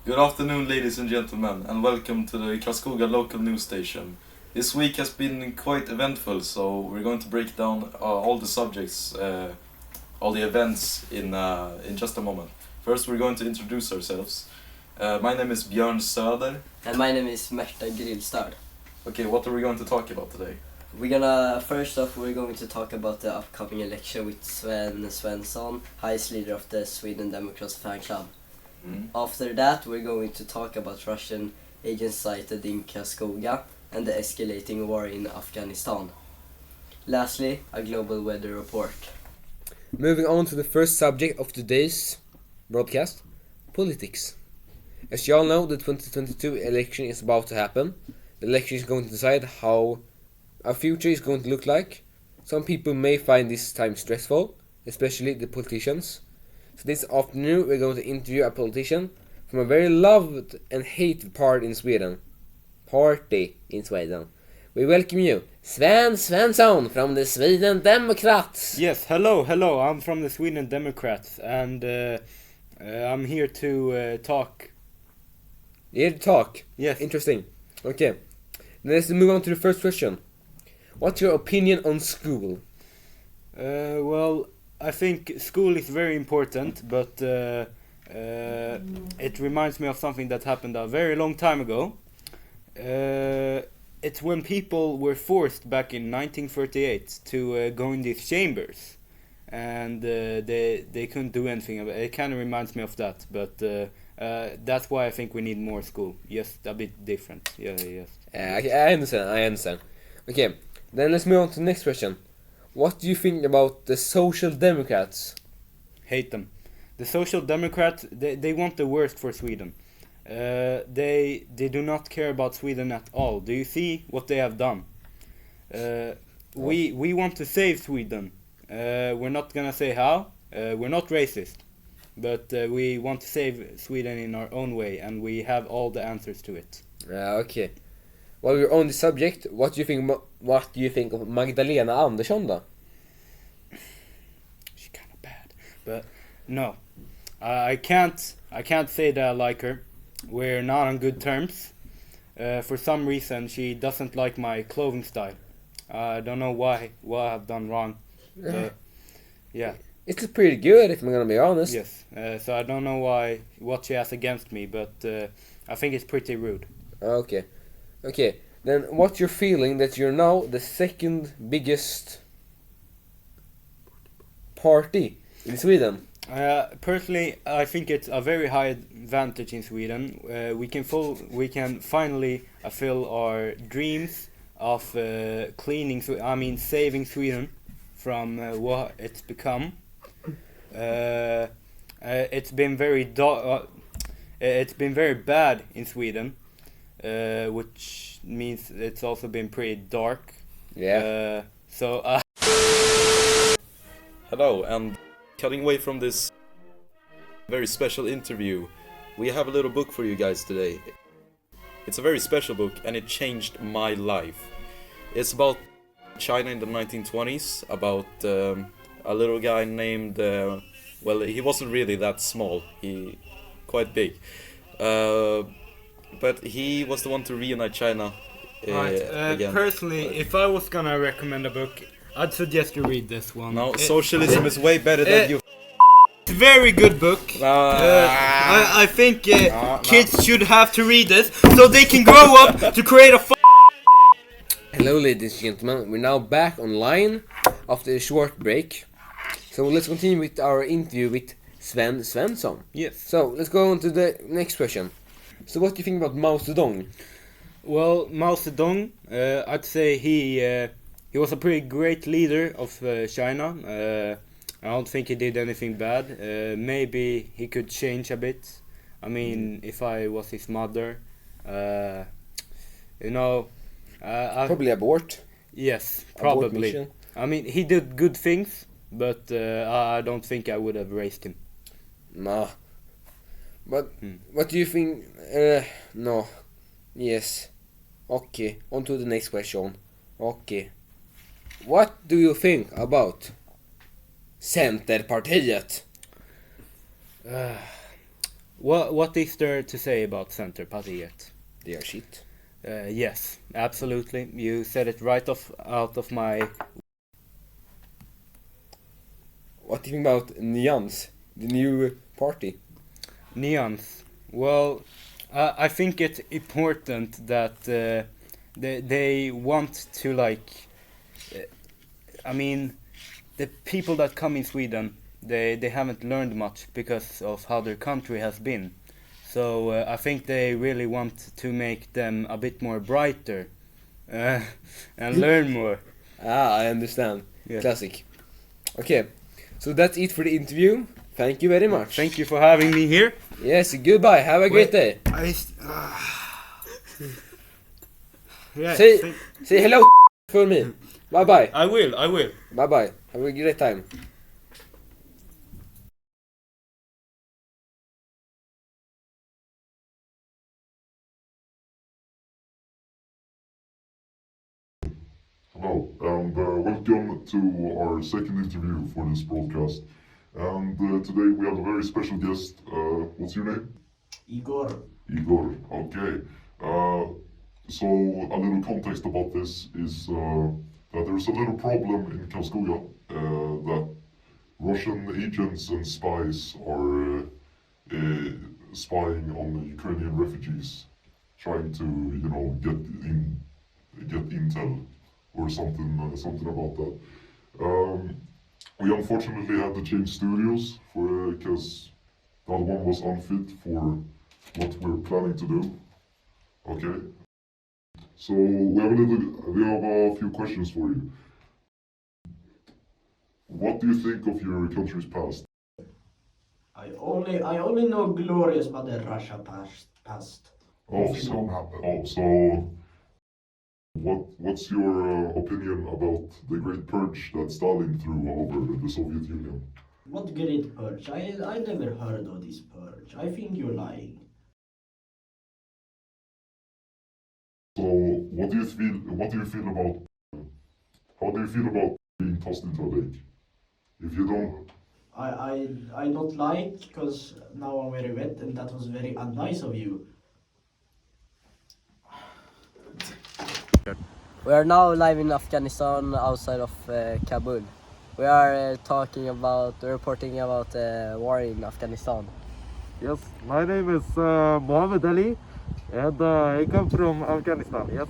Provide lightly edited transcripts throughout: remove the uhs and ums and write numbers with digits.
Good afternoon, ladies and gentlemen, and welcome to the Karlskoga local news station. This week has been quite eventful, so we're going to break down all the subjects, all the events in just a moment. First, we're going to introduce ourselves. My name is Björn Söder. And my name is Märta Grillstad. Okay, what are we going to talk about today? First off, we're going to talk about the upcoming election with Sven Svensson, highest leader of the Sweden Democrats fan club. After that, we're going to talk about Russian agents sighted in Karlskoga and the escalating war in Afghanistan. Lastly, a global weather report. Moving on to the first subject of today's broadcast, politics. As you all know, the 2022 election is about to happen. The election is going to decide how our future is going to look like. Some people may find this time stressful, especially the politicians. So this afternoon we're going to interview a politician from a very loved and hated party in Sweden. We welcome you, Sven Svensson from the Sweden Democrats. Yes, hello, I'm from the Sweden Democrats and I'm here to talk. Here to talk? Yes. Interesting. Okay, let's move on to the first question. What's your opinion on school? Well, I think school is very important, but it reminds me of something that happened a very long time ago. It's when people were forced back in 1938 to go in these chambers, and they couldn't do anything about it. It kind of reminds me of that, but that's why I think we need more school. Yes, a bit different. Yeah, yes. I understand. Okay, then let's move on to the next question. What do you think about the Social Democrats? Hate them. The Social Democrats, they want the worst for Sweden. They do not care about Sweden at all. Do you see what they have done? We want to save Sweden. We're not gonna say how. We're not racist, but we want to save Sweden in our own way, and we have all the answers to it. Okay. While we're on the subject, what do you think of Magdalena Andersson though? She's kind of bad, but no, I can't say that I like her. We're not on good terms. For some reason, she doesn't like my clothing style. I don't know what I've done wrong. But, yeah. It's pretty good, if I'm gonna be honest. Yes. So I don't know what she has against me, but I think it's pretty rude. Okay, then what's your feeling that you're now the second biggest party in Sweden? Personally, I think it's a very high advantage in Sweden. We can finally fulfill our dreams of saving Sweden from what it's become. It's been very bad in Sweden. Which means it's also been pretty dark. Yeah. Hello, and cutting away from this very special interview, we have a little book for you guys today. It's a very special book, and it changed my life. It's about China in the 1920s, about a little guy named, well, he wasn't really that small, he quite big. But he was the one to reunite China again. Personally, if I was gonna recommend a book, I'd suggest you read this one. No, socialism is way better than you. It's a very good book. I think kids should have to read this so they can grow up to create a. Hello, ladies and gentlemen. We're now back online after a short break. So let's continue with our interview with Sven Svensson. Yes. So let's go on to the next question. So what do you think about Mao Zedong? Well, Mao Zedong, I'd say he was a pretty great leader of China. I don't think he did anything bad. Maybe he could change a bit. I mean, if I was his mother, Probably abort. Yes, probably. Abort. I mean, he did good things, but I don't think I would have raised him. Nah. But what do you think? No. Yes. Okay. On to the next question. Okay. What do you think about Centerpartiet? What is there to say about Centerpartiet? They are shit. Yes, absolutely. You said it right out of my... What do you think about NILS, the new party? NILS. Well, I think it's important that they want to like... I mean, the people that come in Sweden, they haven't learned much because of how their country has been. So I think they really want to make them a bit more brighter and learn more. I understand. Yeah. Classic. Okay, so that's it for the interview. Thank you very much. Thank you for having me here. Yes, goodbye. Have a great day. Yeah, Say hello for me. Bye bye. I will. Bye bye. Have a great time. Hello, and welcome to our second interview for this broadcast. And today we have a very special guest. What's your name? Igor. Igor. Okay. So a little context about this is that there's a little problem in Karlskoga that Russian agents and spies are spying on Ukrainian refugees, trying to, get intel or something about that. We unfortunately had to change studios because the other one was unfit for what we're planning to do. Okay. So we have a few questions for you. What do you think of your country's past? I only know glorious about the Russia past. What's your opinion about the great purge that Stalin threw over the Soviet Union? What great purge? I never heard of this purge. I think you're lying. So what do you feel about how do you feel about being tossed into a lake? If you don't I don't like, because now I'm very wet and that was very unnice of you. We are now live in Afghanistan, outside of Kabul. We are reporting about the war in Afghanistan. Yes, my name is Mohammed Ali, and I come from Afghanistan. Yes,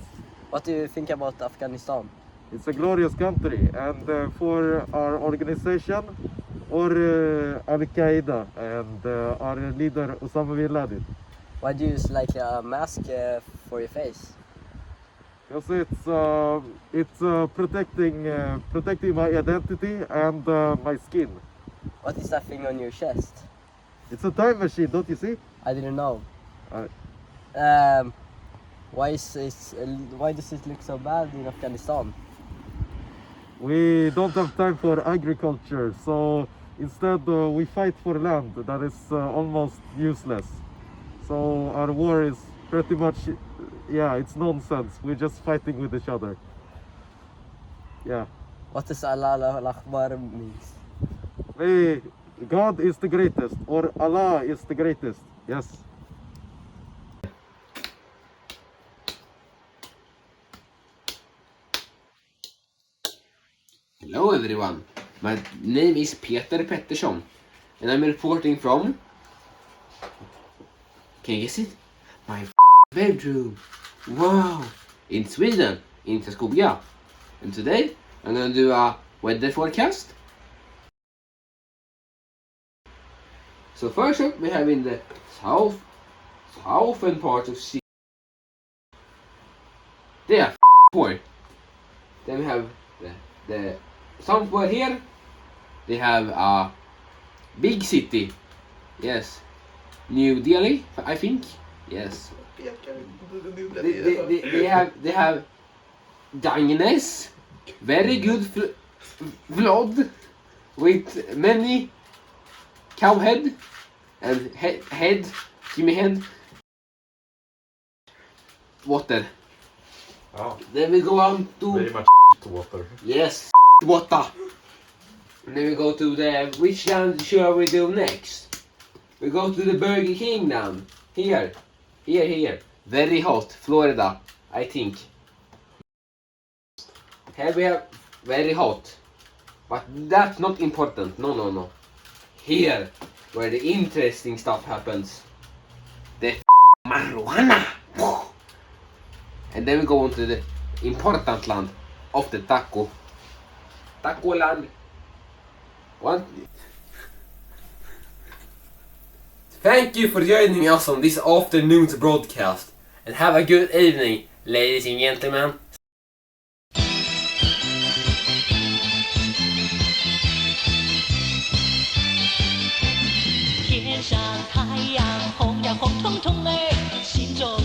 What do you think about Afghanistan? it's a glorious country, and for our organization, or Al Qaeda, and our leader Osama bin Laden, Why do you use like a mask for your face? because it's protecting my identity and my skin. What is that thing on your chest? It's a time machine, don't you see? I didn't know. Why does it look so bad in Afghanistan? We don't have time for agriculture, so instead we fight for land that is almost useless. So our war is pretty much, it's nonsense. We're just fighting with each other. Yeah. What does Allah Akbar means? God is the greatest, or Allah is the greatest. Yes. Hello everyone, my name is Peter Pettersson and I'm reporting from, can you guess it? My bedroom. Wow, in Sweden, in Karlskoga. And today I'm gonna do a weather forecast. So first up we have in the southern part of Sweden. They are poor. Then we have the somewhere here they have a big city. Yes, New Delhi, I think. Yes. They have Dagnes, very good vlog with many cow head and head, give me head, water. Oh, Then we go on to very much water. yes, water. And then we go to the which land shall we do next? We go to the Burger King now. Here. Very hot, Florida, I think. Here we have very hot. But that's not important. No. Here, where the interesting stuff happens. The marijuana. And then we go on to the important land of the taco. Taco land. What? Thank you for joining us on this afternoon's broadcast. And have a good evening, ladies and gentlemen. 天上太阳红呀红彤彤嘞，心中